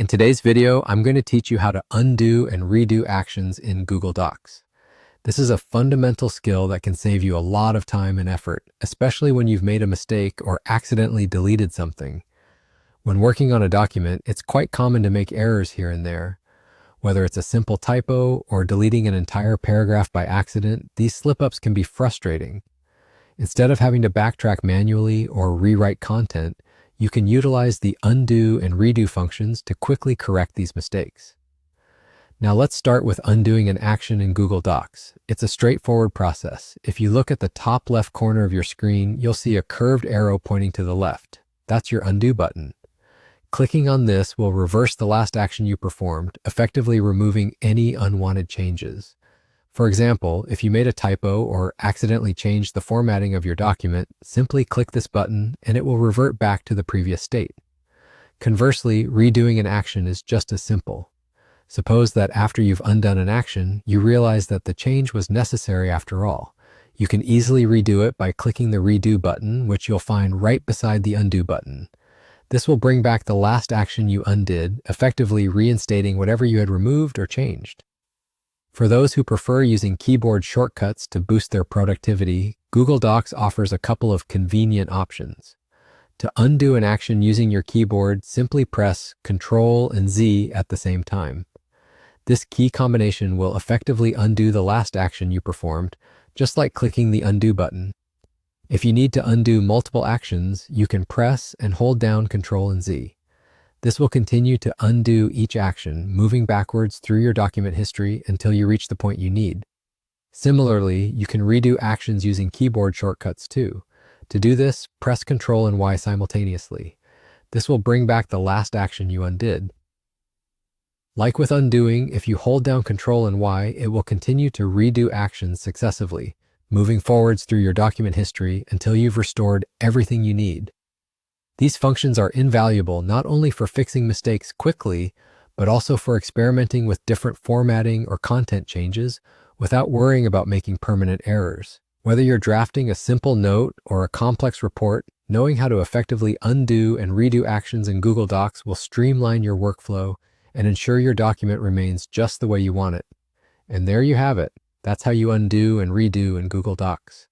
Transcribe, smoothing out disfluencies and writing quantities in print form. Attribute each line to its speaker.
Speaker 1: In today's video, I'm going to teach you how to undo and redo actions in Google Docs. This is a fundamental skill that can save you a lot of time and effort, especially when you've made a mistake or accidentally deleted something. When working on a document, it's quite common to make errors here and there. Whether it's a simple typo or deleting an entire paragraph by accident, these slip-ups can be frustrating. Instead of having to backtrack manually or rewrite content, you can utilize the undo and redo functions to quickly correct these mistakes. Now let's start with undoing an action in Google Docs. It's a straightforward process. If you look at the top left corner of your screen, you'll see a curved arrow pointing to the left. That's your undo button. Clicking on this will reverse the last action you performed, effectively removing any unwanted changes. For example, if you made a typo or accidentally changed the formatting of your document, simply click this button and it will revert back to the previous state. Conversely, redoing an action is just as simple. Suppose that after you've undone an action, you realize that the change was necessary after all. You can easily redo it by clicking the redo button, which you'll find right beside the undo button. This will bring back the last action you undid, effectively reinstating whatever you had removed or changed. For those who prefer using keyboard shortcuts to boost their productivity, Google Docs offers a couple of convenient options. To undo an action using your keyboard, simply press Ctrl and Z at the same time. This key combination will effectively undo the last action you performed, just like clicking the undo button. If you need to undo multiple actions, you can press and hold down Ctrl and Z. This will continue to undo each action, moving backwards through your document history until you reach the point you need. Similarly, you can redo actions using keyboard shortcuts too. To do this, press Ctrl and Y simultaneously. This will bring back the last action you undid. Like with undoing, if you hold down Ctrl and Y, it will continue to redo actions successively, moving forwards through your document history until you've restored everything you need. These functions are invaluable not only for fixing mistakes quickly, but also for experimenting with different formatting or content changes without worrying about making permanent errors. Whether you're drafting a simple note or a complex report, knowing how to effectively undo and redo actions in Google Docs will streamline your workflow and ensure your document remains just the way you want it. And there you have it. That's how you undo and redo in Google Docs.